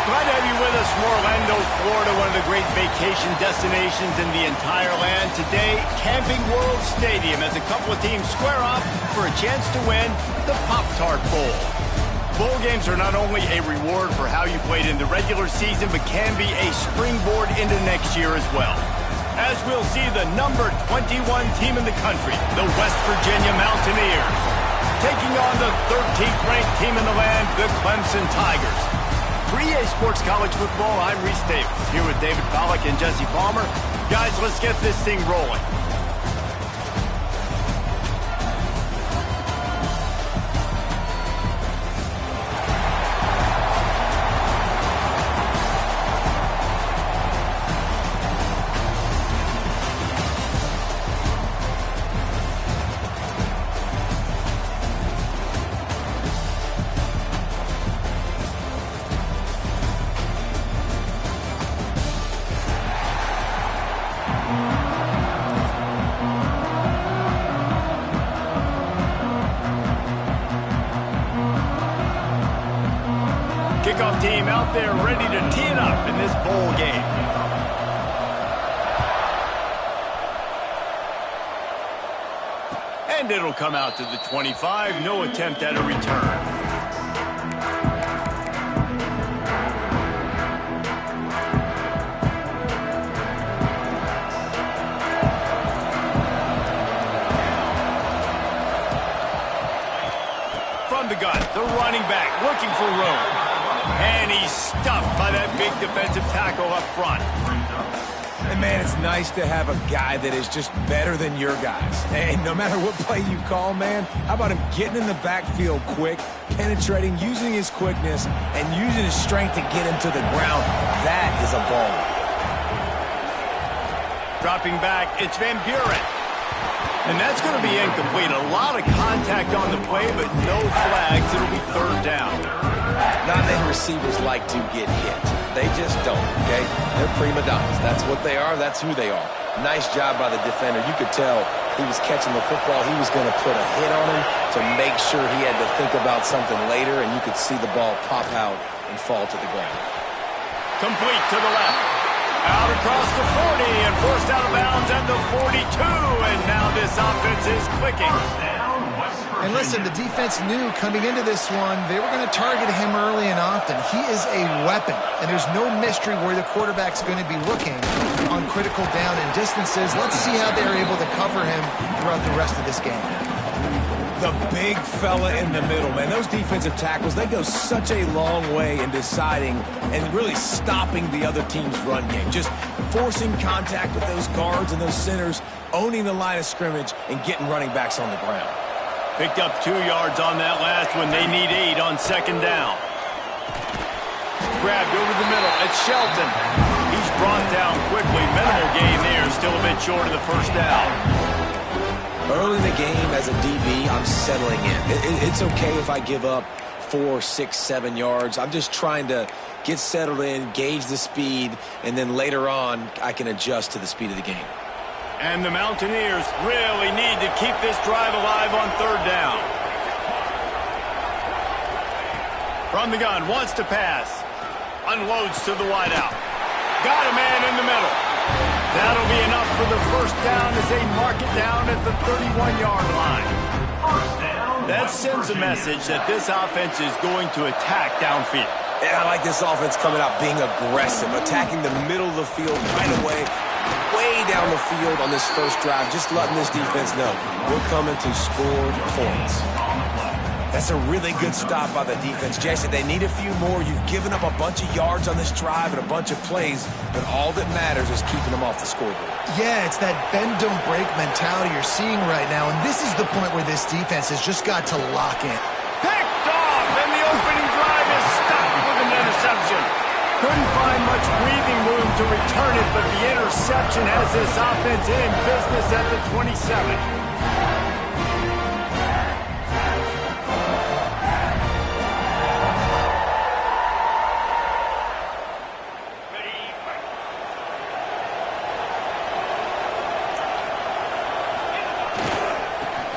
Glad to have you with us from Orlando, Florida, one of the great vacation destinations in the entire land. Today, Camping World Stadium as a couple of teams square off for a chance to win the Pop-Tart Bowl. Bowl games are not only a reward for how you played in the regular season, but can be a springboard into next year as well. As we'll see the number 21 team in the country, the West Virginia Mountaineers, taking on the 13th ranked team in the land, the Clemson Tigers. For EA Sports College Football, I'm Reese Davis, here with David Pollack and Jesse Palmer. Guys, let's get this thing rolling. Kickoff team out there ready to tee it up in this bowl game. And it'll come out to the 25. No attempt at a return. From the gun, the running back looking for room. And he's stuffed by that big defensive tackle up front. And, man, it's nice to have a guy that is just better than your guys. And no matter what play you call, man, how about him getting in the backfield quick, penetrating, using his quickness, and using his strength to get him to the ground. That is a ball. Dropping back, it's Van Buren. And that's going to be incomplete. A lot of contact on the play, but no flags. It'll be third down. Not many receivers like to get hit. They just don't, okay? They're prima donnas. That's what they are. That's who they are. Nice job by the defender. You could tell he was catching the football. He was going to put a hit on him to make sure he had to think about something later, and you could see the ball pop out and fall to the ground. Complete to the left. Out across the 40 and forced out of bounds at the 42. And now this offense is clicking. And listen, the defense knew coming into this one, they were going to target him early and often. He is a weapon, and there's no mystery where the quarterback's going to be looking on critical down and distances. Let's see how they're able to cover him throughout the rest of this game. The big fella in the middle, man. Those defensive tackles, they go such a long way in deciding and really stopping the other team's run game. Just forcing contact with those guards and those centers, owning the line of scrimmage, and getting running backs on the ground. Picked up 2 yards on that last one. They need 8 on second down. Grabbed over the middle. It's Shelton. He's brought down quickly. Minimal gain there. Still a bit short of the first down. Early in the game as a DB, I'm settling in. It's okay if I give up 4, 6, 7 yards. I'm just trying to get settled in, gauge the speed, and then later on, I can adjust to the speed of the game. And the Mountaineers really need to keep this drive alive on third down. From the gun, wants to pass. Unloads to the wideout. Got a man in the middle. That'll be enough for the first down as they mark it down at the 31-yard line. That sends a message that this offense is going to attack downfield. Yeah, I like this offense coming out being aggressive, attacking the middle of the field right away, way down the field on this first drive, just letting this defense know we're coming to score points. That's a really good stop by the defense. Jason, they need a few more. You've given up a bunch of yards on this drive and a bunch of plays, but all that matters is keeping them off the scoreboard. Yeah, it's that bend, don't break mentality you're seeing right now, and this is the point where this defense has just got to lock in. Pick to return it, but the interception has this offense in business at the 27.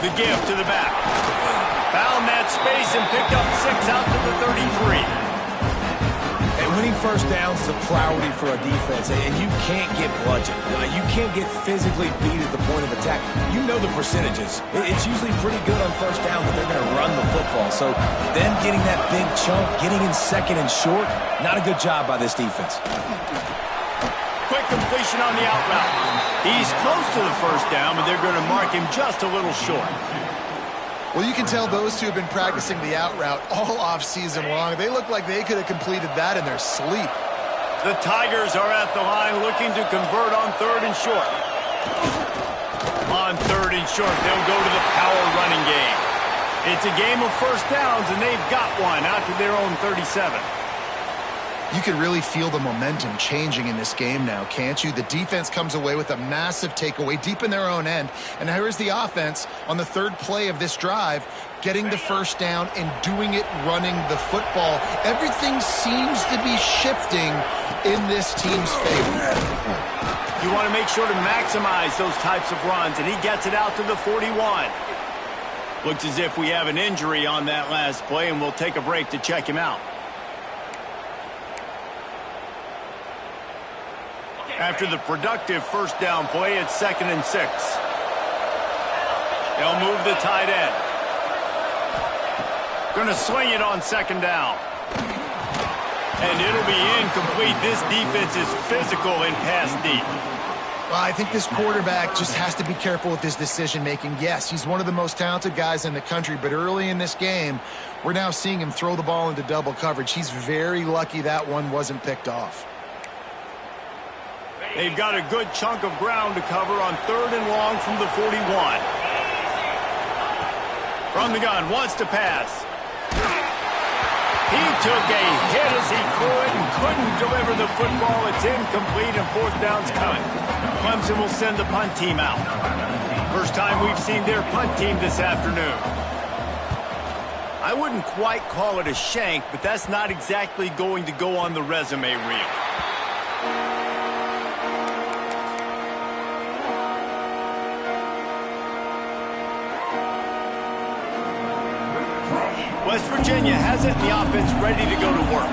The give to the back. Found that space and picked up 6 out to the 33. And winning first downs is a priority for a defense, and you can't get bludgeoned. You can't get physically beat at the point of attack. You know the percentages. It's usually pretty good on first down that they're going to run the football. So them getting that big chunk, getting in second and short, not a good job by this defense. Quick completion on the out route. He's close to the first down, but they're going to mark him just a little short. Well, you can tell those two have been practicing the out route all off-season long. They look like they could have completed that in their sleep. The Tigers are at the line looking to convert on 3rd and short. On 3rd and short, they'll go to the power running game. It's a game of first downs, and they've got one out to their own 37. You can really feel the momentum changing in this game now, can't you? The defense comes away with a massive takeaway deep in their own end. And here's the offense on the 3rd play of this drive, getting the first down and doing it running the football. Everything seems to be shifting in this team's favor. You want to make sure to maximize those types of runs, and he gets it out to the 41. Looks as if we have an injury on that last play, and we'll take a break to check him out. After the productive first down play, it's 2nd and 6. They'll move the tight end. Going to swing it on 2nd down. And it'll be incomplete. This defense is physical and pass deep. Well, I think this quarterback just has to be careful with his decision-making. Yes, he's one of the most talented guys in the country, but early in this game, we're now seeing him throw the ball into double coverage. He's very lucky that one wasn't picked off. They've got a good chunk of ground to cover on 3rd and long from the 41. From the gun, wants to pass. He took a hit as he could and couldn't deliver the football. It's incomplete and 4th down's coming. Clemson will send the punt team out. First time we've seen their punt team this afternoon. I wouldn't quite call it a shank, but that's not exactly going to go on the resume reel. West Virginia has it, and the offense ready to go to work.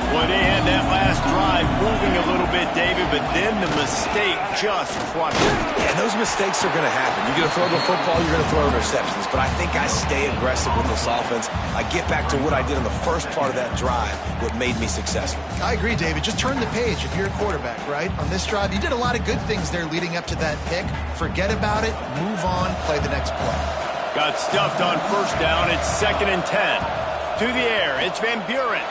Well, they had that last drive moving a little bit, David, but then the mistake just crushed it. Yeah, those mistakes are going to happen. You're going to throw the football, you're going to throw interceptions. But I think I stay aggressive with this offense. I get back to what I did in the first part of that drive, what made me successful. I agree, David. Just turn the page if you're a quarterback, right? On this drive, you did a lot of good things there leading up to that pick. Forget about it, move on, play the next play. Got stuffed on first down. It's 2nd and 10. To the air, it's Van Buren.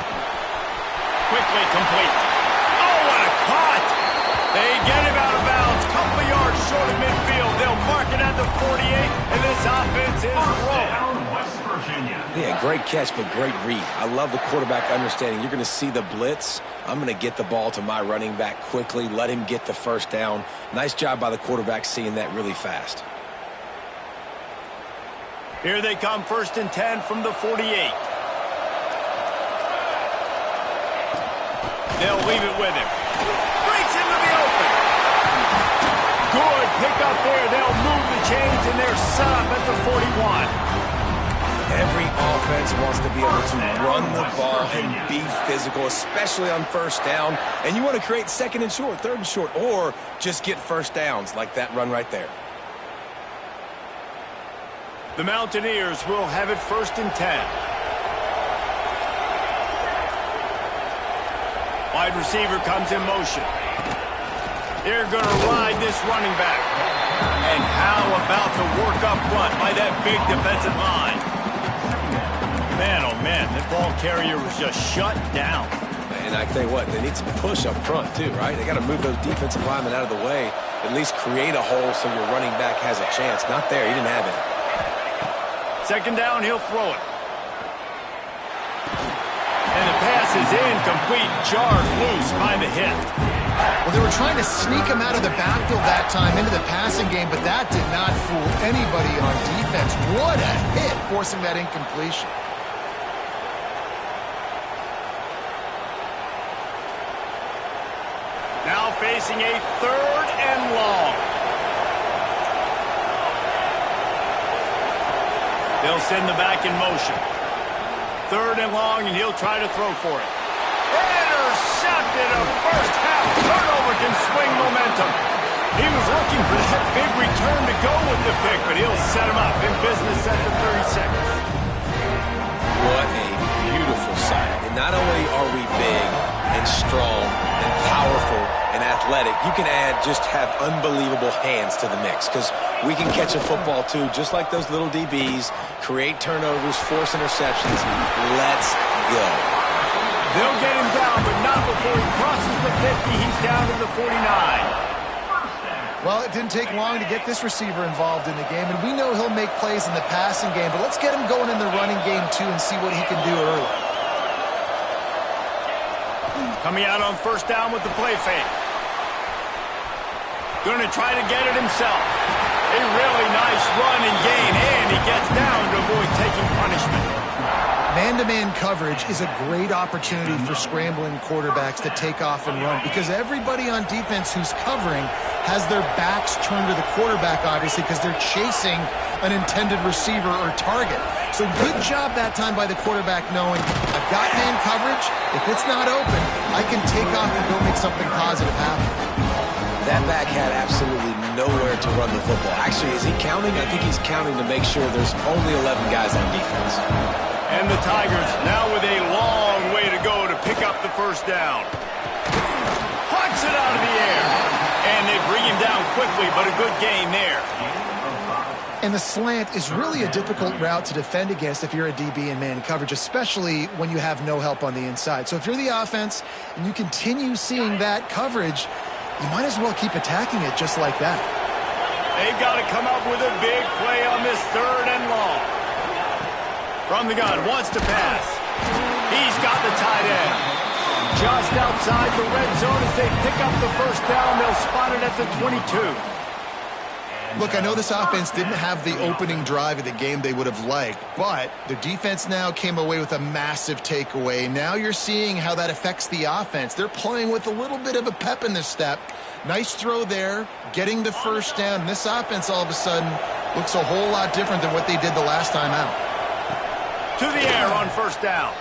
Quickly complete. Oh, what a caught! They get him out of bounds. Couple of yards short of midfield. They'll mark it at the 48, and this offense is rolling. West Virginia. Yeah, great catch, but great read. I love the quarterback understanding. You're going to see the blitz. I'm going to get the ball to my running back quickly, let him get the first down. Nice job by the quarterback seeing that really fast. Here they come, 1st and 10 from the 48. They'll leave it with him. Breaks into the open. Good pick up there. They'll move the chains, and they're set up at the 41. Every offense wants to be able to run the ball and be physical, especially on first down. And you want to create 2nd and short, 3rd and short, or just get first downs like that run right there. The Mountaineers will have it 1st and 10. Wide receiver comes in motion. They're going to ride this running back. And how about the work up front by that big defensive line? Man, oh man, that ball carrier was just shut down. And I tell you what, they need some push up front too, right? They got to move those defensive linemen out of the way, at least create a hole so your running back has a chance. Not there, he didn't have it. 2nd down, he'll throw it. And the pass pass is incomplete, jarred loose by the hip. Well, they were trying to sneak him out of the backfield that time into the passing game, but that did not fool anybody on defense. What a hit, forcing that incompletion. Now facing a 3rd and long. They'll send the back in motion. 3rd and long, and he'll try to throw for it. Intercepted. A first half turnover can swing momentum. He was looking for that big return to go with the pick, but he'll set him up in business at the 30 seconds. What a beautiful sight. And not only are we big and strong and powerful and athletic, you can just have unbelievable hands to the mix, because we can catch a football too, just like those little DBs, create turnovers, force interceptions. Let's go. They'll get him down, but not before he crosses the 50. He's down to the 49. Well, it didn't take long to get this receiver involved in the game, and we know he'll make plays in the passing game, but let's get him going in the running game too and see what he can do early. Coming out on 1st down with the play fake. Going to try to get it himself. A really nice run and gain, and he gets down to avoid taking punishment. Man-to-man coverage is a great opportunity for scrambling quarterbacks to take off and run, because everybody on defense who's covering has their backs turned to the quarterback, obviously, because they're chasing an intended receiver or target. So good job that time by the quarterback knowing, I've got man coverage. If it's not open, I can take off and go make something positive happen. That back had absolutely nowhere to run the football. Actually, is he counting? I think he's counting to make sure there's only 11 guys on defense. And the Tigers now with a long way to go to pick up the 1st down. Puts it out of the air. And they bring him down quickly, but a good gain there. And the slant is really a difficult route to defend against if you're a DB in man coverage, especially when you have no help on the inside. So if you're the offense and you continue seeing that coverage, you might as well keep attacking it just like that. They've got to come up with a big play on this 3rd and long. From the gun, wants to pass. He's got the tight end. Just outside the red zone as they pick up the 1st down. They'll spot it at the 22. Look, I know this offense didn't have the opening drive of the game they would have liked, but the defense now came away with a massive takeaway. Now you're seeing how that affects the offense. They're playing with a little bit of a pep in their step. Nice throw there, getting the 1st down. And this offense all of a sudden looks a whole lot different than what they did the last time out. To the air on 1st down.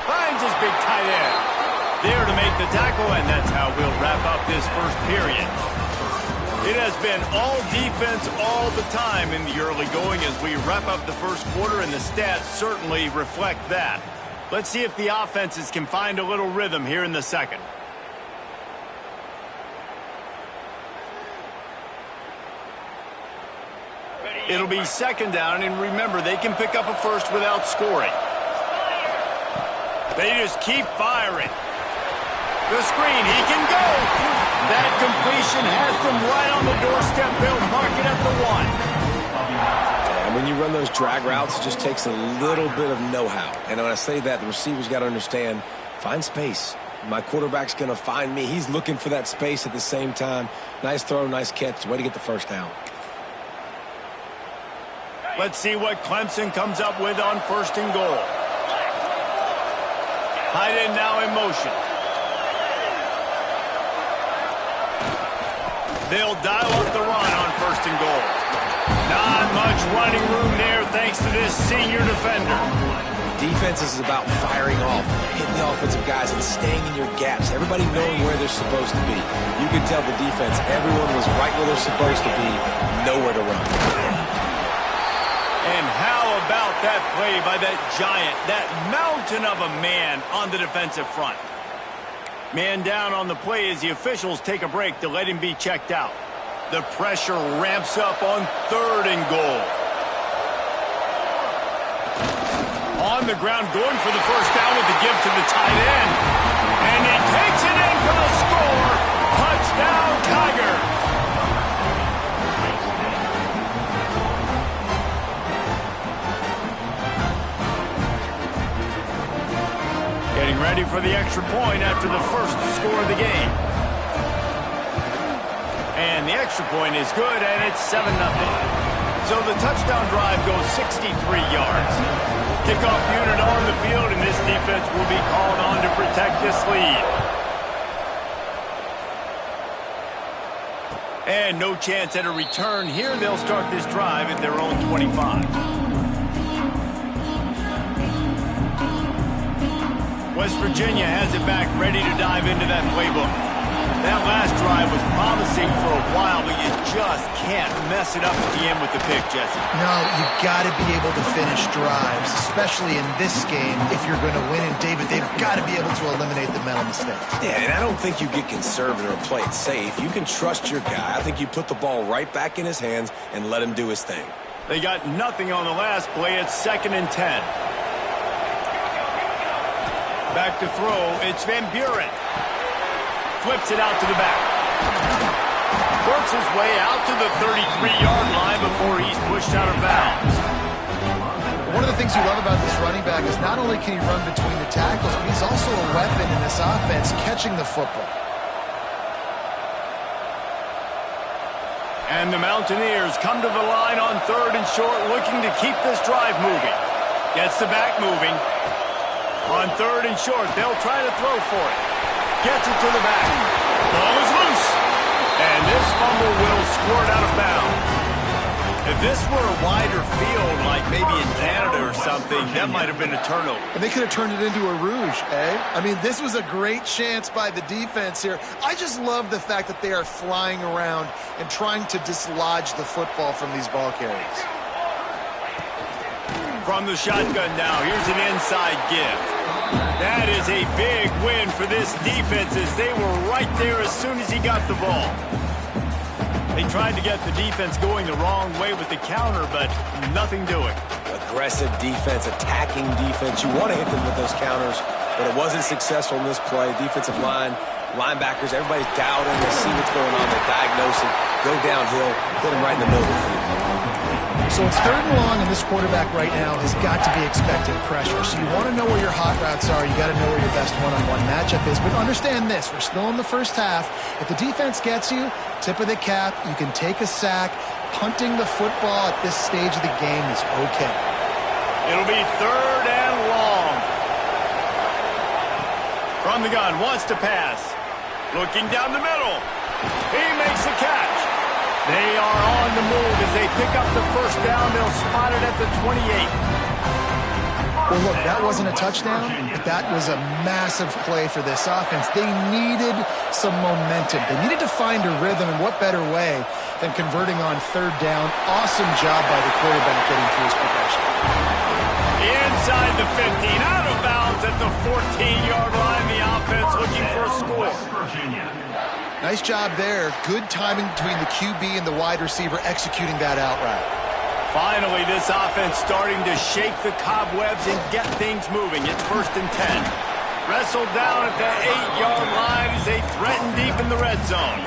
Finds his big tight end. There to make the tackle, and that's how we'll wrap up this 1st period. It has been all defense all the time in the early going as we wrap up the 1st quarter, and the stats certainly reflect that. Let's see if the offenses can find a little rhythm here in the 2nd. It'll be 2nd down, and remember, they can pick up a 1st without scoring. They just keep firing. The screen, he can go. That completion has them right on the doorstep. They'll mark it at the 1. And when you run those drag routes, it just takes a little bit of know-how. And when I say that, the receiver's got to understand, find space. My quarterback's going to find me. He's looking for that space at the same time. Nice throw, nice catch. Way to get the 1st down. Let's see what Clemson comes up with on 1st and goal. Tight end now in motion. They'll dial up the run on 1st and goal. Not much running room there thanks to this senior defender. Defense is about firing off, hitting the offensive guys, and staying in your gaps. Everybody knowing where they're supposed to be. You can tell the defense, everyone was right where they're supposed to be, nowhere to run. And how about that play by that giant, that mountain of a man on the defensive front? Man down on the play as the officials take a break to let him be checked out. The pressure ramps up on 3rd and goal. On the ground, going for the 1st down with the give to the tight end. And he takes it in for the score. Touchdown, Tigers. Getting ready for the extra point after the first score of the game. And the extra point is good, and it's 7-0. So the touchdown drive goes 63 yards. Kickoff unit on the field, and this defense will be called on to protect this lead. And no chance at a return here. They'll start this drive at their own 25. West Virginia has it back, ready to dive into that playbook. That last drive was promising for a while, but you just can't mess it up at the end with the pick, Jesse. No, you got to be able to finish drives, especially in this game if you're going to win. And David, they've got to be able to eliminate the mental mistakes. Yeah, and I don't think you get conservative or play it safe. You can trust your guy. I think you put the ball right back in his hands and let him do his thing. They got nothing on the last play. It's 2nd and 10. Back to throw. It's Van Buren. Flips it out to the back. Works his way out to the 33-yard line before he's pushed out of bounds. One of the things you love about this running back is not only can he run between the tackles, but he's also a weapon in this offense, catching the football. And the Mountaineers come to the line on 3rd and short, looking to keep this drive moving. Gets the back moving. On 3rd and short, they'll try to throw for it. Gets it to the back. Ball is loose. And this fumble will squirt out of bounds. If this were a wider field, like maybe in Canada or something, that might have been a turnover. And they could have turned it into a rouge, eh? I mean, this was a great chance by the defense here. I just love the fact that they are flying around and trying to dislodge the football from these ball carriers. From the shotgun now, here's an inside give. That is a big win for this defense as they were right there as soon as he got the ball. They tried to get the defense going the wrong way with the counter, but nothing doing. Aggressive defense, attacking defense. You want to hit them with those counters, but it wasn't successful in this play. Defensive line, linebackers, everybody's doubting. They see what's going on. They diagnose it, go downhill, hit them right in the middle of the field. So it's 3rd and long, and this quarterback right now has got to be expecting pressure. So you want to know where your hot routes are. You got to know where your best one-on-one matchup is. But understand this, we're still in the first half. If the defense gets you, tip of the cap, you can take a sack. Punting the football at this stage of the game is okay. It'll be 3rd and long. From the gun, wants to pass. Looking down the middle. He makes a catch. They are on the move as they pick up the first down. They'll spot it at the 28. Well, look, that wasn't a touchdown, but that was a massive play for this offense. They needed some momentum. They needed to find a rhythm, and what better way than converting on 3rd down. Awesome job by the quarterback getting through his progression. Inside the 15, out of bounds at the 14-yard line. The offense looking for a score. Nice job there. Good timing between the QB and the wide receiver executing that out route. Finally, this offense starting to shake the cobwebs and get things moving. It's 1st and 10. Wrestled down at the 8-yard line as they threaten deep in the red zone.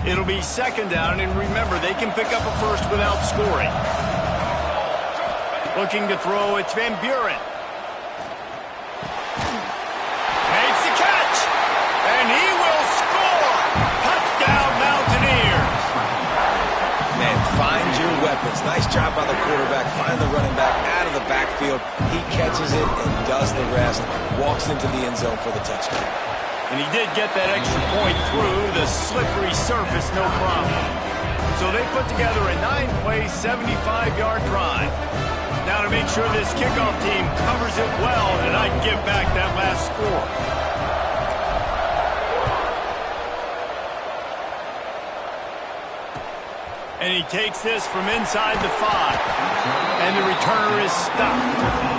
It'll be 2nd down, and remember, they can pick up a first without scoring. Looking to throw, it's Van Buren. Makes the catch, and he will score! Touchdown, Mountaineers! Man, find your weapons. Nice job by the quarterback. Find the running back out of the backfield. He catches it and does the rest. Walks into the end zone for the touchdown. And he did get that extra point through the slippery surface, no problem. So they put together a 9-play, 75-yard drive. Now to make sure this kickoff team covers it well and I can give back that last score. And he takes this from inside the 5. And the returner is stopped.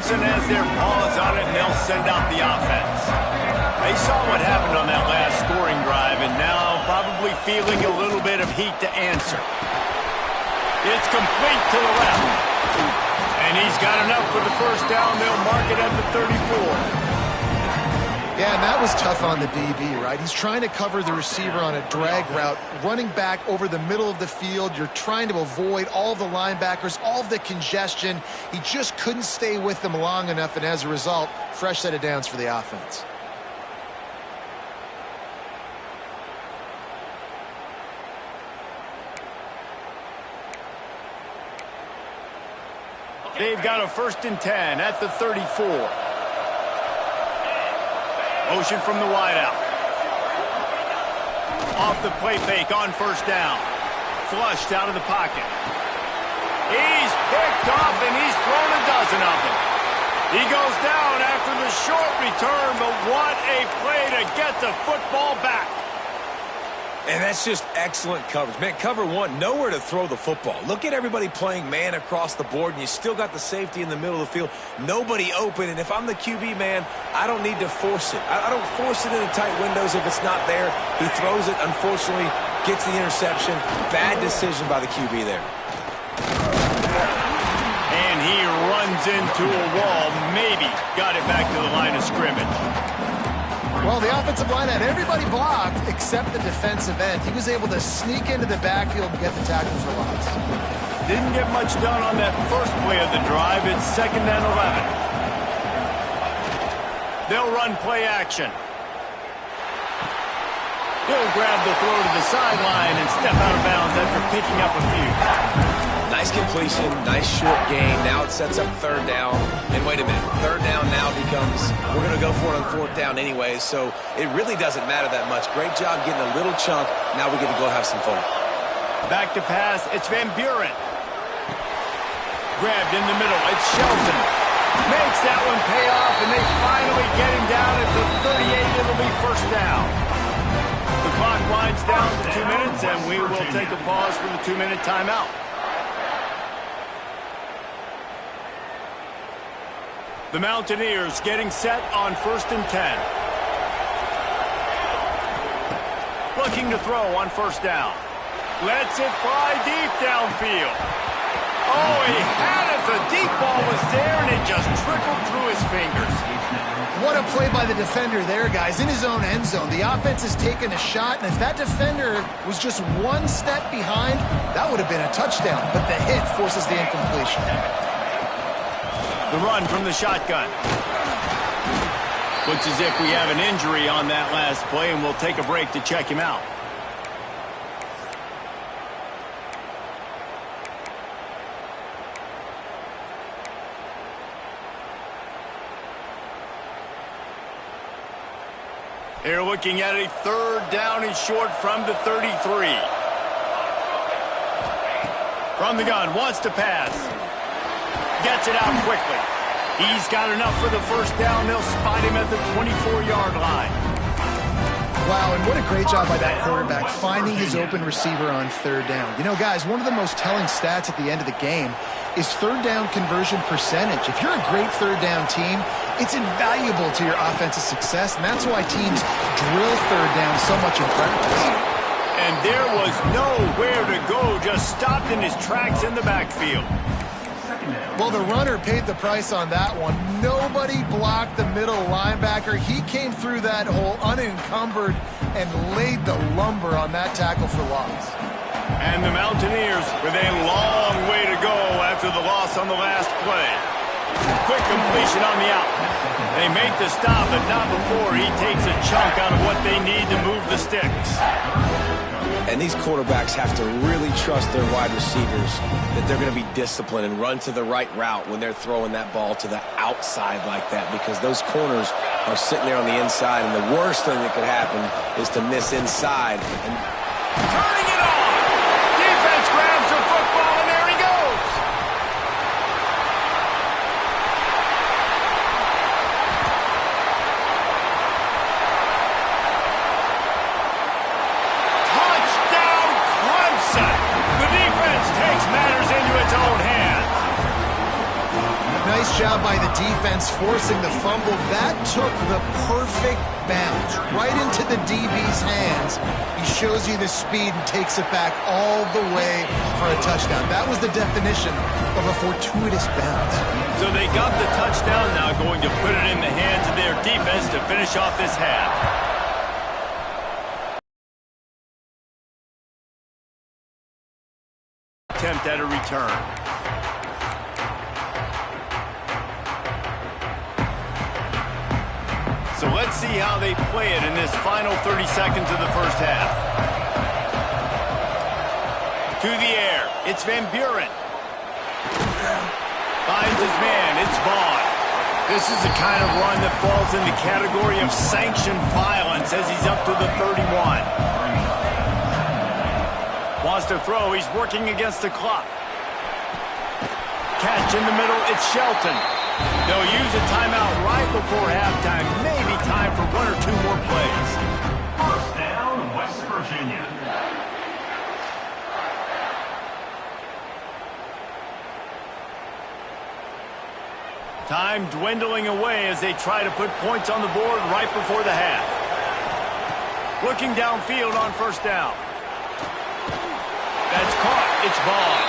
Clemson has their paws on it, and they'll send out the offense. They saw what happened on that last scoring drive, and now probably feeling a little bit of heat to answer. It's complete to the left. And he's got enough for the first down. They'll mark it at the 34. Yeah, and that was tough on the DB, right? He's trying to cover the receiver on a drag route, running back over the middle of the field. You're trying to avoid all of the linebackers, all of the congestion. He just couldn't stay with them long enough, and as a result, fresh set of downs for the offense. They've got a 1st and 10 at the 34. Motion from the wideout. Off the play fake on 1st down. Flushed out of the pocket. He's picked off and he's thrown a dozen of them. He goes down after the short return, but what a play to get the football back. And that's just excellent coverage. Man, cover one, nowhere to throw the football. Look at everybody playing man across the board, and you still got the safety in the middle of the field. Nobody open, and if I'm the QB, man, I don't need to force it. I don't force it into tight windows if it's not there. He throws it, unfortunately, gets the interception. Bad decision by the QB there. And he runs into a wall, maybe got it back to the line of scrimmage. Well, the offensive line had everybody blocked except the defensive end. He was able to sneak into the backfield and get the tackle for loss. Didn't get much done on that first play of the drive. It's 2nd and 11. They'll run play action. He'll grab the throw to the sideline and step out of bounds after picking up a few. Nice completion, nice short gain. Now it sets up 3rd down. And wait a minute, 3rd down now becomes, we're going to go for it on 4th down anyway, so it really doesn't matter that much. Great job getting a little chunk. Now we get to go have some fun. Back to pass, it's Van Buren. Grabbed in the middle, it's Shelton. Makes that one pay off, and they finally get him down at the 38. It'll be 1st down. The clock winds down to 2 minutes, and we will take a pause for the 2-minute timeout. The Mountaineers getting set on 1st and 10. Looking to throw on 1st down. Lets it fly deep downfield. Oh, he had it. The deep ball was there, and it just trickled through his fingers. What a play by the defender there, guys. In his own end zone. The offense has taken a shot, and if that defender was just one step behind, that would have been a touchdown. But the hit forces the incompletion. The run from the shotgun. Looks as if we have an injury on that last play, and we'll take a break to check him out. They're looking at a 3rd down and short from the 33. From the gun, wants to pass. Gets it out quickly. He's got enough for the 1st down. They'll spot him at the 24-yard line. Wow, and what a great job by that quarterback finding his open receiver on 3rd down. You know, guys, one of the most telling stats at the end of the game is 3rd down conversion percentage. If you're a great 3rd down team, it's invaluable to your offensive success, and that's why teams drill 3rd down so much in practice. And there was nowhere to go, just stopped in his tracks in the backfield. Well, the runner paid the price on that one. Nobody blocked the middle linebacker. He came through that hole unencumbered and laid the lumber on that tackle for loss. And the Mountaineers with a long way to go after the loss on the last play. Quick completion on the out. They make the stop, but not before he takes a chunk out of what they need to move the sticks. And these quarterbacks have to really trust their wide receivers that they're going to be disciplined and run to the right route when they're throwing that ball to the outside like that, because those corners are sitting there on the inside, and the worst thing that could happen is to miss inside. And turning it on! Defense grabs the football, and there he goes! Touchdown, Clemson! The defense takes matters into its own hands. Nice job by the defense forcing the fumble. That took the perfect bounce right into the DB's hands. He shows you the speed and takes it back all the way for a touchdown. That was the definition of a fortuitous bounce. So they got the touchdown, now going to put it in the hands of their defense to finish off this half. Attempt at a return. So let's see how they play it in this final 30 seconds of the first half. To the air, it's Van Buren. Finds his man, it's Vaughn. This is the kind of run that falls in the category of sanctioned violence as he's up to the 31. Wants to throw, he's working against the clock. Catch in the middle, it's Shelton. They'll use a timeout right before halftime. Maybe time for one or two more plays. First down, West Virginia. Time dwindling away as they try to put points on the board right before the half. Looking downfield on first down. That's caught. It's Vaughn.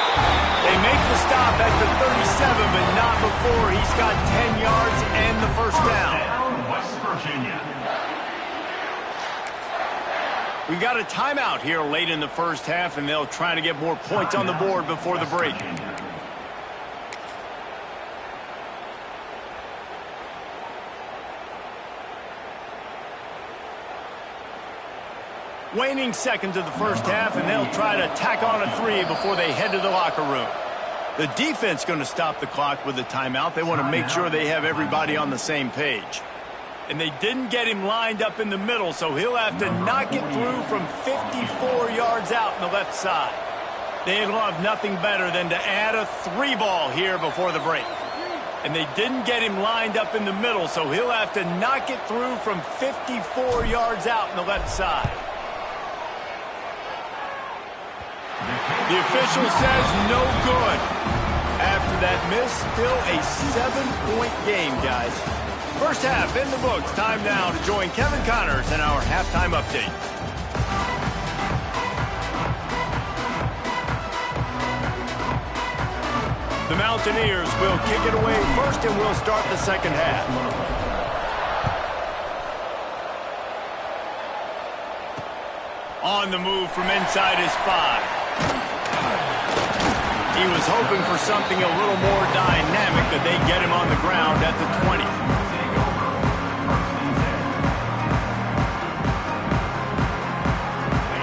They make the stop at the 37, but not before he's got 10 yards and the first down. West Virginia. We got a timeout here late in the first half, and they'll try to get more points on the board before the break. Waning seconds of the first half, and they'll try to tack on a 3 before they head to the locker room. The defense going to stop the clock with a timeout. They want to make sure they have everybody on the same page. And they didn't get him lined up in the middle, so he'll have to knock it through from 54 yards out on the left side. They'd love nothing better than to add a 3 ball here before the break. And they didn't get him lined up in the middle, so he'll have to knock it through from 54 yards out on the left side. The official says no good. After that miss, still a 7-point game, guys. First half in the books. Time now to join Kevin Connors in our halftime update. The Mountaineers will kick it away first, and we'll start the second half. On the move from inside his 5. He was hoping for something a little more dynamic, but they get him on the ground at the 20.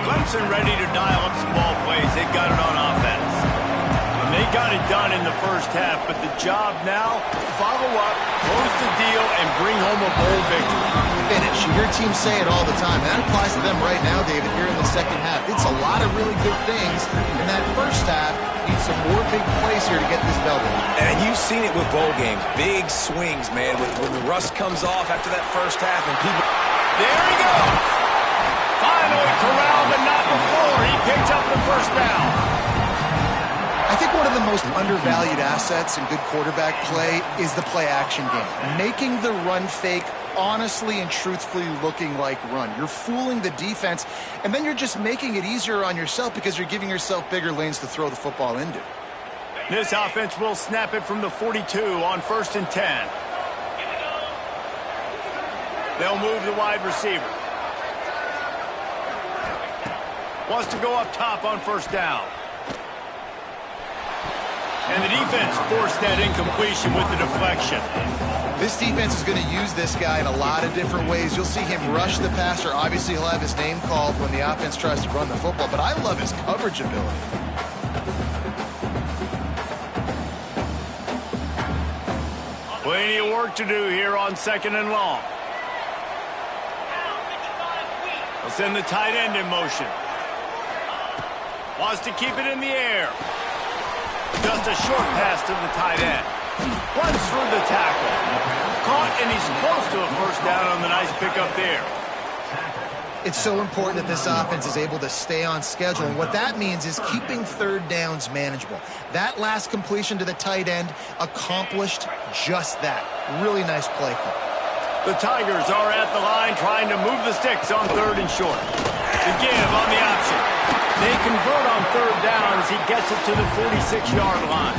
Clemson ready to dial up some ball plays. They've got it on offense. And they got it done in the first half, but the job now, follow up, close the deal, and bring home a bowl victory. Finish. You hear teams say it all the time. And that applies to them right now, David, here in the second half. It's a lot of really good things in that first half. Need some more big plays here to get this belt in. And you've seen it with bowl games. Big swings, man. When the rust comes off after that first half and people... There he goes. Finally corralled, but not before. He picks up the first down. I think one of the most undervalued assets in good quarterback play is the play-action game. Making the run fake honestly and truthfully looking like run. You're fooling the defense, and then you're just making it easier on yourself because you're giving yourself bigger lanes to throw the football into. This offense will snap it from the 42 on 1st and 10. They'll move the wide receiver. Wants to go up top on first down. And the defense forced that incompletion with the deflection. This defense is going to use this guy in a lot of different ways. You'll see him rush the passer. Obviously, he'll have his name called when the offense tries to run the football, but I love his coverage ability. Plenty of work to do here on 2nd and long. They'll send the tight end in motion. Wants to keep it in the air. Just a short pass to the tight end. Runs through the tackle. Caught, and he's close to a first down on the nice pickup there. It's so important that this offense is able to stay on schedule, and what that means is keeping third downs manageable. That last completion to the tight end accomplished just that. Really nice play call. The Tigers are at the line trying to move the sticks on 3rd and short. The give on the convert on third down as he gets it to the 46-yard line.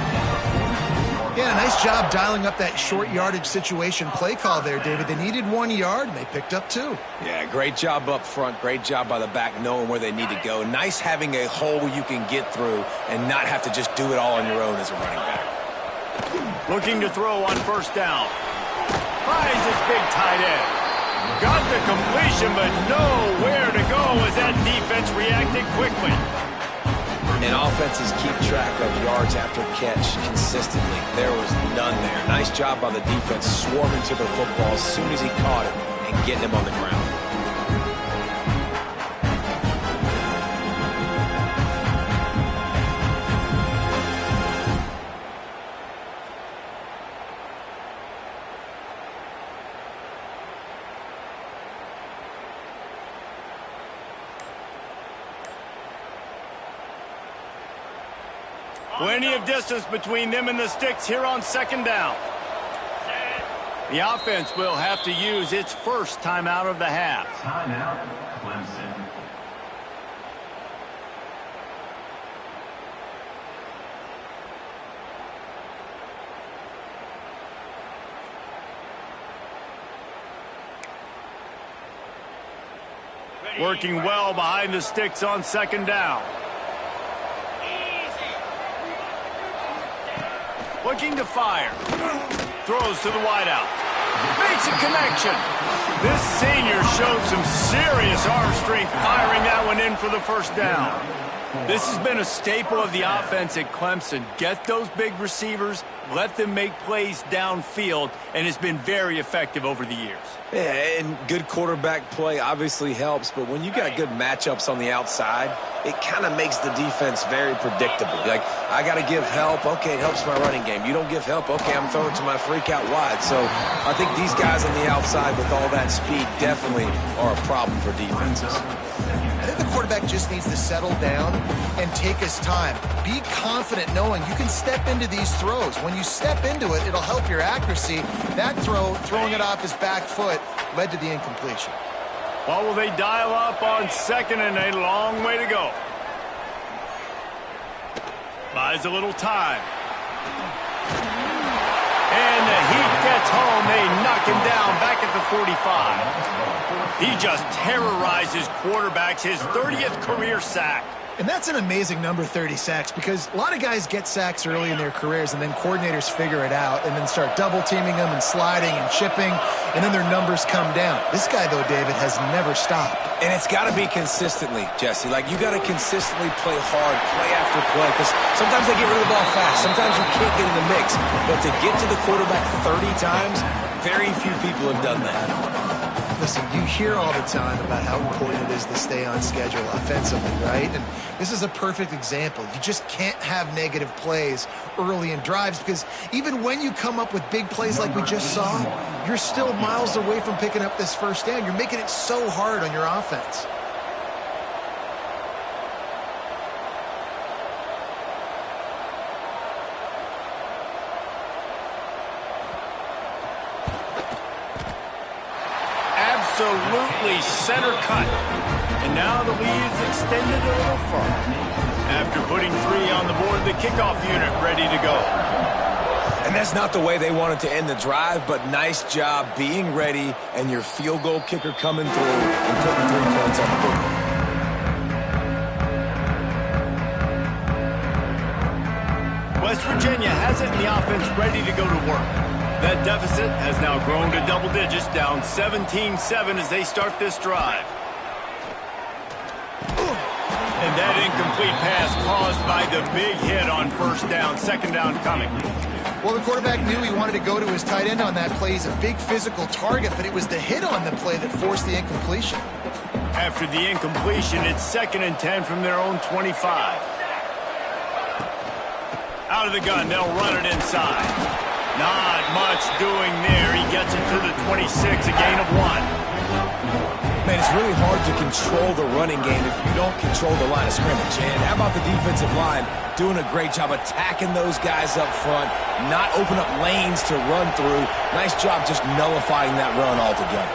Yeah, nice job dialing up that short yardage situation play call there, David. They needed 1 yard, and they picked up 2. Yeah, great job up front. Great job by the back knowing where they need to go. Nice having a hole where you can get through and not have to just do it all on your own as a running back. Looking to throw on first down. Finds his big tight end. Got the completion, but nowhere to go as that defense reacted quickly. And offenses keep track of yards after catch consistently. There was none there. Nice job by the defense swarming to the football as soon as he caught it and getting him on the ground. Plenty of distance between them and the sticks here on second down. The offense will have to use its first timeout of the half. Timeout, Clemson. Working well behind the sticks on second down. Looking to fire. Throws to the wideout. Makes a connection. This senior showed some serious arm strength firing that one in for the first down. This has been a staple of the offense at Clemson. Get those big receivers, let them make plays downfield, and it's been very effective over the years. Yeah, and good quarterback play obviously helps, but when you got good matchups on the outside, it kind of makes the defense very predictable. Like, I got to give help. Okay, it helps my running game. You don't give help. Okay, I'm throwing to my freak out wide. So I think these guys on the outside with all that speed definitely are a problem for defenses. I think the quarterback just needs to settle down and take his time. Be confident knowing you can step into these throws. When you step into it, it'll help your accuracy. That throw, throwing it off his back foot, led to the incompletion. Well, will they dial up on second and a long way to go? Buys a little time. And the heat gets home. They knock him down back at the 45. He just terrorizes quarterbacks, his 30th career sack. And that's an amazing number, 30 sacks, because a lot of guys get sacks early in their careers, and then coordinators figure it out and then start double-teaming them and sliding and chipping, and then their numbers come down. This guy, though, David, has never stopped. And it's got to be consistently, Jesse. Like, you got to consistently play hard, play after play, because sometimes they get rid of the ball fast. Sometimes you can't get in the mix. But to get to the quarterback 30 times, very few people have done that. Listen, you hear all the time about how important it is to stay on schedule offensively, right? And this is a perfect example. You just can't have negative plays early in drives because even when you come up with big plays like we just saw, you're still miles away from picking up this first down. You're making it so hard on your offense. Absolutely center cut. And now the lead is extended a little further. After putting 3 on the board, the kickoff unit ready to go. And that's not the way they wanted to end the drive, but nice job being ready and your field goal kicker coming through and putting 3 points on the board. West Virginia has it in the offense ready to go to work. That deficit has now grown to double digits, down 17-7 as they start this drive. And that incomplete pass caused by the big hit on first down, second down coming. Well, the quarterback knew he wanted to go to his tight end on that play. He's a big physical target, but it was the hit on the play that forced the incompletion. After the incompletion, it's 2nd and 10 from their own 25. Out of the gun, they'll run it inside. Not much doing there. He gets it to the 26, a gain of 1. Man, it's really hard to control the running game if you don't control the line of scrimmage. And how about the defensive line doing a great job attacking those guys up front, not open up lanes to run through. Nice job just nullifying that run altogether.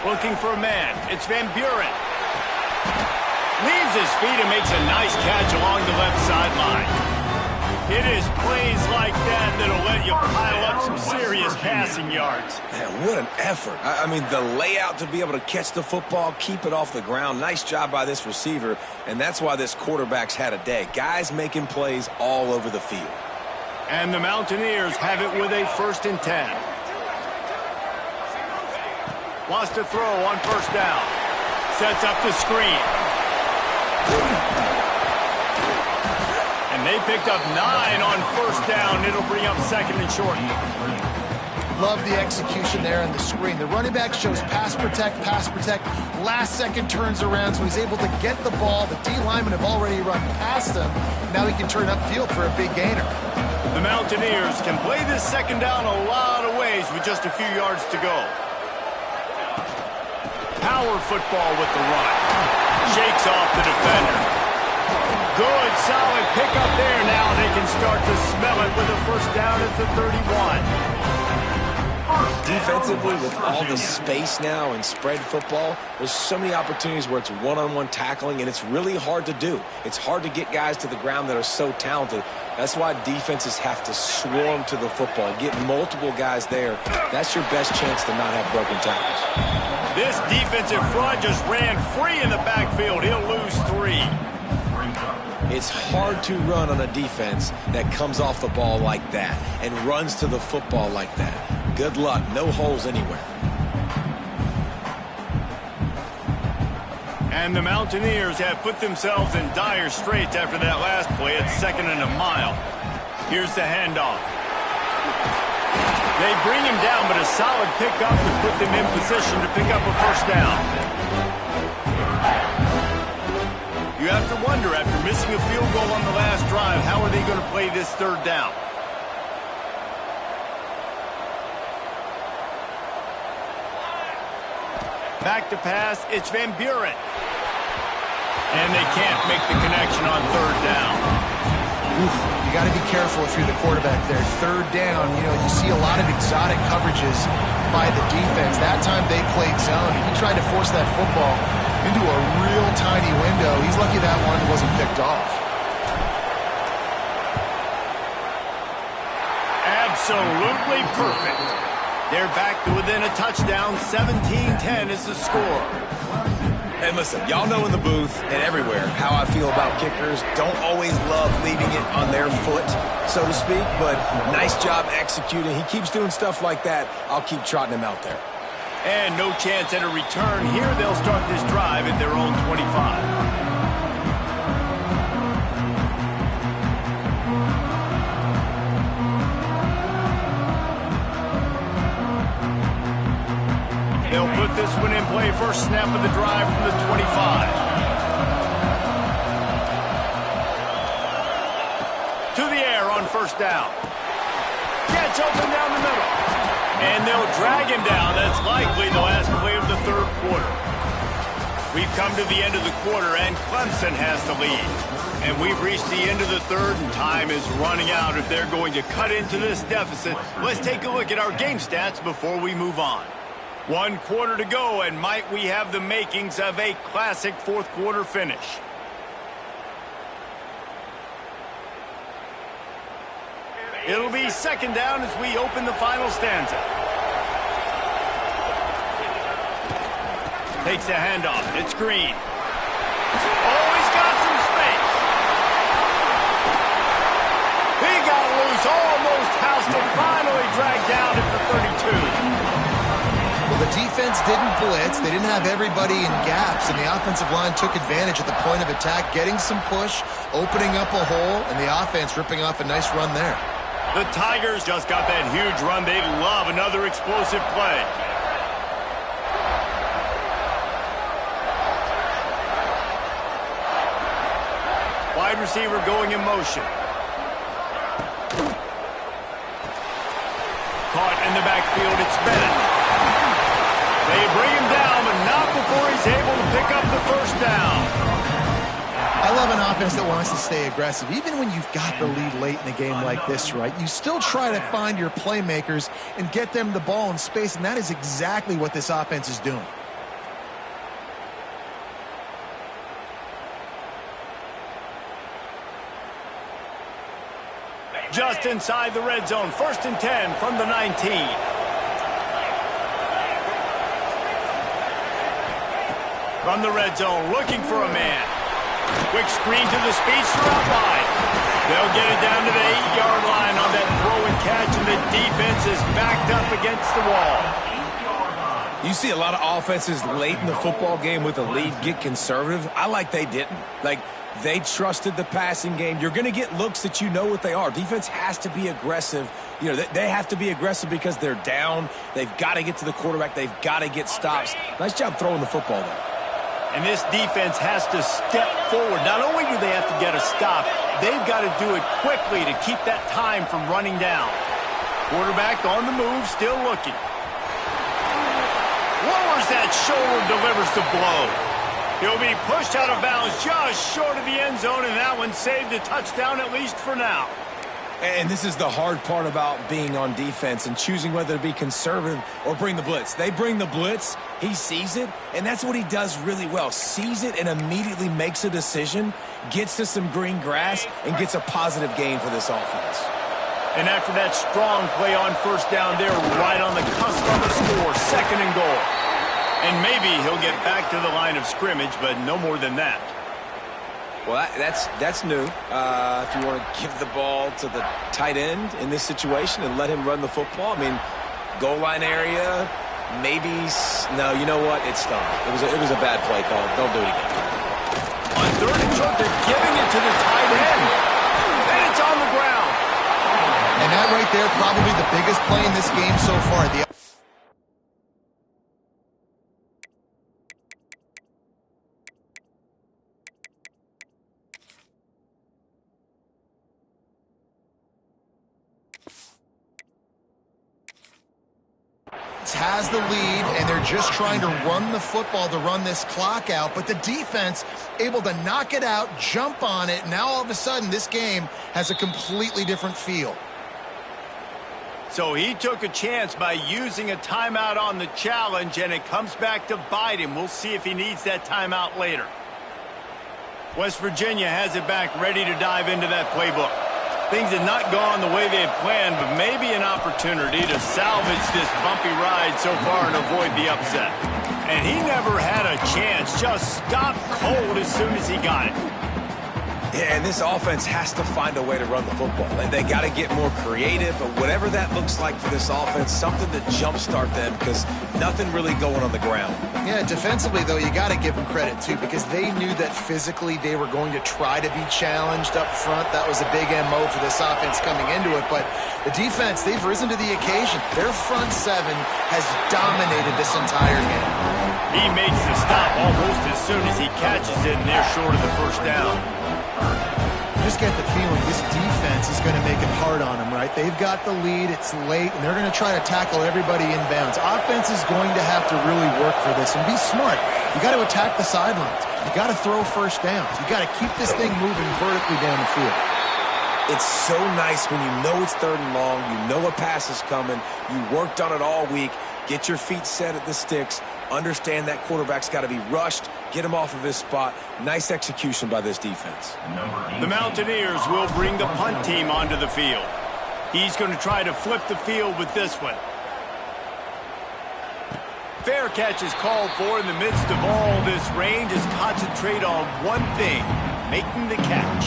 Looking for a man. It's Van Buren. Leaves finds his feet and makes a nice catch along the left sideline. It is plays like that that'll let you pile up some serious passing yards. Man, what an effort. I mean, the layout to be able to catch the football, keep it off the ground. Nice job by this receiver, and that's why this quarterback's had a day. Guys making plays all over the field. And the Mountaineers have it with a 1st and 10. Wants to throw on 1st down. Sets up the screen. And they picked up 9 on 1st down. It'll bring up 2nd and short. Love the execution there on the screen. The running back shows pass protect, last second turns around, so he's able to get the ball. The D linemen have already run past him. Now he can turn upfield for a big gainer. The Mountaineers can play this 2nd down a lot of ways with just a few yards to go. Power football with the run. Shakes off the defender. Good, solid pickup there. Now they can start to smell it with a 1st down at the 31. Defensively, with all the space now and spread football, there's so many opportunities where it's one-on-one tackling, and it's really hard to do. It's hard to get guys to the ground that are so talented. That's why defenses have to swarm to the football, get multiple guys there. That's your best chance to not have broken tackles. This defensive front just ran free in the backfield. He'll lose 3. It's hard to run on a defense that comes off the ball like that and runs to the football like that. Good luck. No holes anywhere. And the Mountaineers have put themselves in dire straits after that last play at 2nd and a mile. Here's the handoff. They bring him down, but a solid pickup to put them in position to pick up a 1st down. You have to wonder, after missing a field goal on the last drive, how are they going to play this 3rd down? Back to pass, it's Van Buren. And they can't make the connection on 3rd down. Oof, you got to be careful if you're the quarterback there. 3rd down, you see a lot of exotic coverages by the defense. That time they played zone. He tried to force that football into a real tiny window. He's lucky that one wasn't picked off. Absolutely perfect. They're back to within a touchdown. 17-10 is the score. And listen, y'all know in the booth and everywhere how I feel about kickers. Don't always love leaving it on their foot, so to speak, but nice job executing. He keeps doing stuff like that. I'll keep trotting him out there. And no chance at a return here. They'll start this drive at their own 25. They'll put this one in play. First snap of the drive from the 25. To the air on 1st down. Gets open down the middle. And they'll drag him down. That's likely the last play of the 3rd quarter. We've come to the end of the quarter, and Clemson has the lead. And we've reached the end of the 3rd, and time is running out if they're going to cut into this deficit. Let's take a look at our game stats before we move on. 1 quarter to go, and might we have the makings of a classic 4th quarter finish. It'll be 2nd down as we open the final stanza. Takes the handoff. It's Green. Oh, he's got some space. He got loose, almost housed him, finally dragged down at the 32. Well, the defense didn't blitz. They didn't have everybody in gaps, and the offensive line took advantage at the point of attack, getting some push, opening up a hole, and the offense ripping off a nice run there. The Tigers just got that huge run. They love another explosive play. Wide receiver going in motion. Caught in the backfield, it's Bennett. They bring him down, but not before he's able to pick up the 1st down. I love an offense that wants to stay aggressive. Even when you've got the lead late in a game like this, right, you still try to find your playmakers and get them the ball in space, and that is exactly what this offense is doing. Just inside the red zone, 1st and 10 from the 19. From the red zone, looking for a man. Quick screen to the speedster out wide. They'll get it down to the 8-yard line on that throw and catch, and the defense is backed up against the wall. You see a lot of offenses late in the football game with a lead get conservative. I like they didn't. Like, they trusted the passing game. You're going to get looks that you know what they are. Defense has to be aggressive. You know, they have to be aggressive because they're down. They've got to get to the quarterback. They've got to get stops. Nice job throwing the football there. And this defense has to step forward. Not only do they have to get a stop, they've got to do it quickly to keep that time from running down. Quarterback on the move, still looking. Lowers that shoulder, delivers the blow. He'll be pushed out of bounds just short of the end zone, and that one saved a touchdown at least for now. And this is the hard part about being on defense and choosing whether to be conservative or bring the blitz. They bring the blitz, he sees it, and that's what he does really well. Sees it and immediately makes a decision, gets to some green grass, and gets a positive gain for this offense. And after that strong play on 1st down, they're right on the cusp of the score, 2nd and goal. And maybe he'll get back to the line of scrimmage, but no more than that. Well, that's new. If you want to give the ball to the tight end in this situation and let him run the football, I mean, goal line area, maybe. No, you know what? It stunk. It was a bad play call. Don't do it again. On 3rd and short, they're giving it to the tight end. And it's on the ground. And that right there, probably the biggest play in this game so far. Has the lead, and they're just trying to run the football to run this clock out, but the defense able to knock it out, jump on it. Now all of a sudden this game has a completely different feel. So he took a chance by using a timeout on the challenge, and it comes back to bite him. We'll see if he needs that timeout later. West Virginia has it back, ready to dive into that playbook. Things have not gone the way they had planned, but maybe an opportunity to salvage this bumpy ride so far and avoid the upset. And he never had a chance, just stopped cold as soon as he got it. Yeah, and this offense has to find a way to run the football. They got to get more creative, but whatever that looks like for this offense, something to jumpstart them because nothing really going on the ground. Yeah, defensively, though, you got to give them credit, too, because they knew that physically they were going to try to be challenged up front. That was a big MO for this offense coming into it, but the defense, they've risen to the occasion. Their front seven has dominated this entire game. He makes the stop almost as soon as he catches it, and they're short of the 1st down. You just get the feeling this defense is going to make it hard on them, right? They've got the lead, it's late, and they're going to try to tackle everybody inbounds. Offense is going to have to really work for this and be smart. You got to attack the sidelines. You got to throw 1st downs. You got to keep this thing moving vertically down the field. It's so nice when you know it's 3rd and long, you know a pass is coming, you worked on it all week, get your feet set at the sticks, understand that quarterback's got to be rushed, get him off of his spot. Nice execution by this defense. The Mountaineers will bring the punt team onto the field. He's going to try to flip the field with this one. Fair catch is called for. In the midst of all this rain, just concentrate on one thing, making the catch.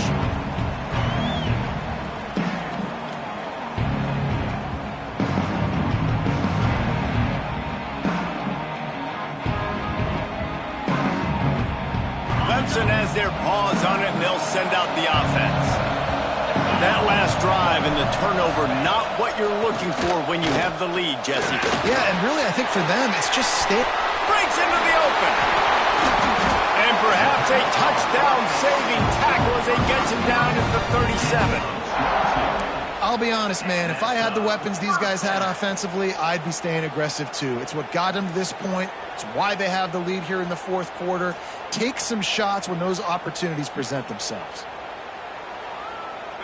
Clemson has their paws on it, and they'll send out the offense. That last drive and the turnover, not what you're looking for when you have the lead, Jesse. Yeah, and really, I think for them, it's just breaks into the open. And perhaps a touchdown-saving tackle as he gets him down at the 37. I'll be honest, man, if I had the weapons these guys had offensively, I'd be staying aggressive too. It's what got them to this point. It's why they have the lead here in the 4th quarter. Take some shots when those opportunities present themselves.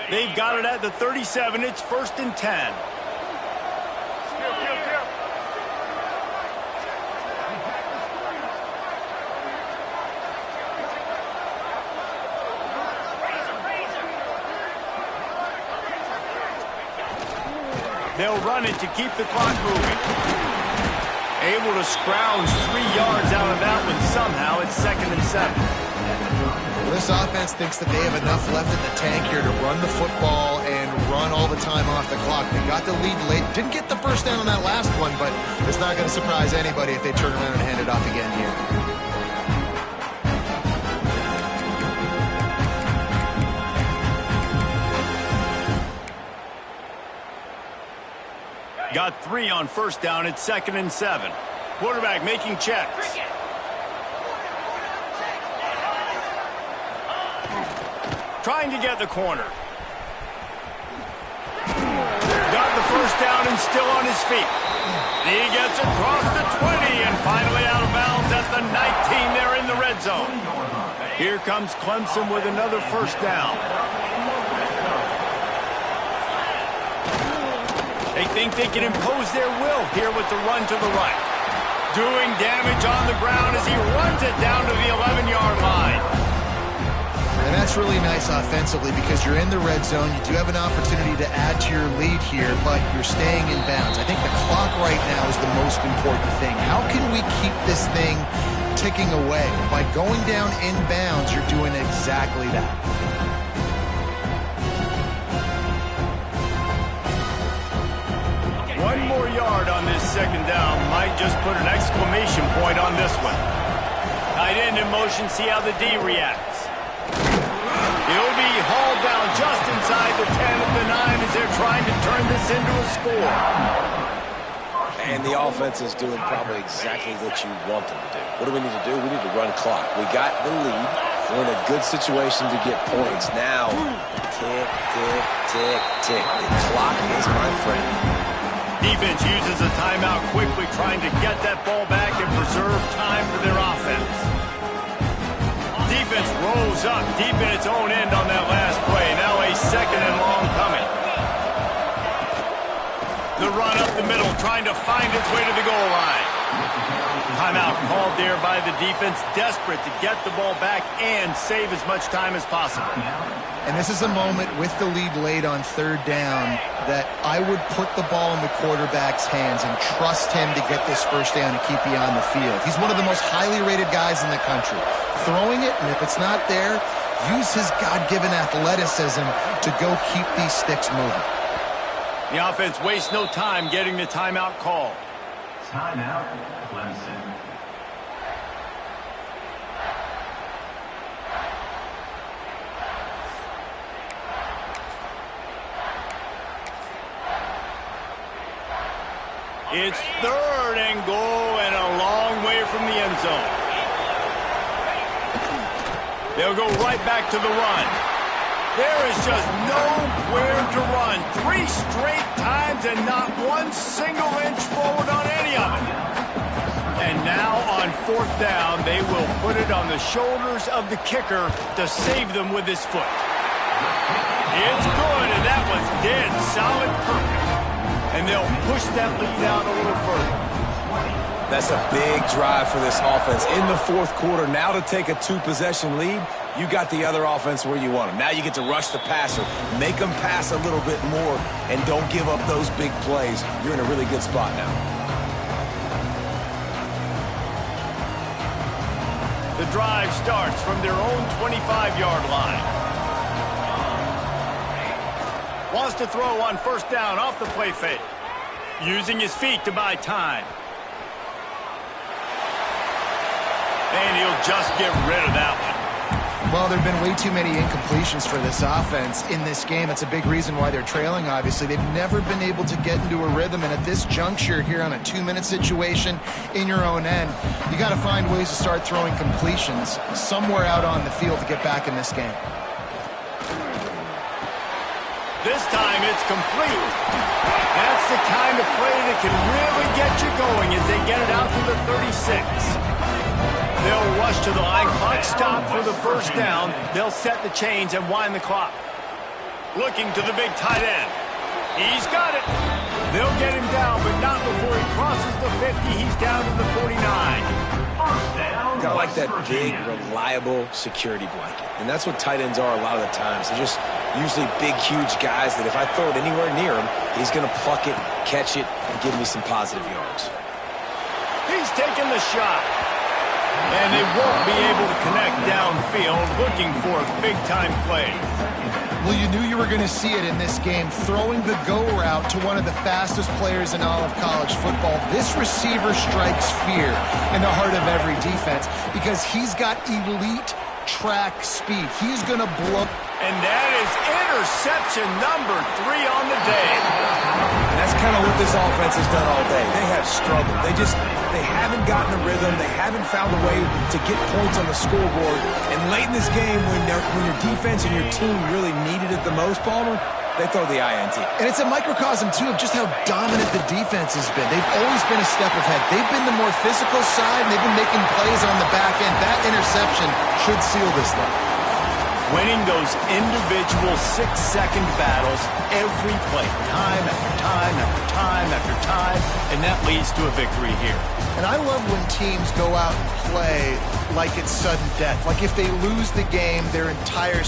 They've got it at the 37. It's 1st and 10. They'll run it to keep the clock moving. Able to scrounge 3 yards out of that one somehow. It's 2nd and 7. Well, this offense thinks that they have enough left in the tank here to run the football and run all the time off the clock. They got the lead late. Didn't get the first down on that last one, but it's not going to surprise anybody if they turn around and hand it off again here. Got 3 on first down. It's 2nd and 7. Quarterback making checks. Trying to get the corner. Got the first down and still on his feet. He gets across the 20 and finally out of bounds at the 19 there in the red zone. Here comes Clemson with another first down. They think they can impose their will here with the run to the right. Doing damage on the ground as he runs it down to the 11-yard line. And that's really nice offensively because you're in the red zone. You do have an opportunity to add to your lead here, but you're staying in bounds. I think the clock right now is the most important thing. How can we keep this thing ticking away? By going down in bounds, you're doing exactly that. One more yard on this second down might just put an exclamation point on this one. Tight end in motion, see how the D reacts. He'll be hauled down just inside the 10 at the 9 as they're trying to turn this into a score. And the offense is doing probably exactly what you want them to do. What do we need to do? We need to run clock. We got the lead. We're in a good situation to get points. Now, tick, tick, tick, tick. The clock is my friend. Defense uses a timeout quickly, trying to get that ball back and preserve time for their offense. Defense rolls up deep in its own end on that last play. Now a 2nd and long coming. The run up the middle, trying to find its way to the goal line. Timeout called there by the defense, desperate to get the ball back and save as much time as possible. And this is a moment with the lead late on third down that I would put the ball in the quarterback's hands and trust him to get this first down and keep you on the field. He's one of the most highly rated guys in the country. Throwing it, and if it's not there, use his God-given athleticism to go keep these sticks moving. The offense wastes no time getting the timeout called. Timeout, Clemson. It's 3rd and goal and a long way from the end zone. They'll go right back to the run. There is just nowhere to run. 3 straight times and not one single inch forward on any of it. And now on 4th down, they will put it on the shoulders of the kicker to save them with his foot. It's good, and that was dead solid perfect. And they'll push that lead out a little further. That's a big drive for this offense. In the 4th quarter, now to take a 2-possession lead, you got the other offense where you want them. Now you get to rush the passer, make them pass a little bit more, and don't give up those big plays. You're in a really good spot now. The drive starts from their own 25-yard line. Wants to throw on first down off the play fake. Using his feet to buy time. And he'll just get rid of that one. Well, there have been way too many incompletions for this offense in this game. It's a big reason why they're trailing, obviously. They've never been able to get into a rhythm, and at this juncture here on a 2-minute situation in your own end, you got to find ways to start throwing completions somewhere out on the field to get back in this game. This time it's complete. That's the kind of play that can really get you going as they get it out to the 36. They'll rush to the line. Clock stop for the first down. They'll set the chains and wind the clock. Looking to the big tight end. He's got it. They'll get him down, but not before he crosses the 50. He's down to the 49. First down. Got like that West big, Virginia. reliable security blanket. And that's what tight ends are a lot of the times. They're just usually big, huge guys that if I throw it anywhere near him, he's going to pluck it, catch it, and give me some positive yards. He's taking the shot. And they won't be able to connect downfield, looking for a big-time play. Well, you knew you were going to see it in this game, throwing the go route to one of the fastest players in all of college football. This receiver strikes fear in the heart of every defense because he's got elite track speed. He's going to blow. And that is interception number 3 on the day. And that's kind of what this offense has done all day. They have struggled. They haven't gotten a rhythm. They haven't found a way to get points on the scoreboard. And late in this game, when your defense and your team really needed it the most, Palmer, they throw the INT. And it's a microcosm, too, of just how dominant the defense has been. They've always been a step ahead. They've been the more physical side, and they've been making plays on the back end. That interception should seal this thing. Winning those individual 6-second battles every play, time after time after time after time, and that leads to a victory here. And I love when teams go out and play like it's sudden death. Like if they lose the game, their entire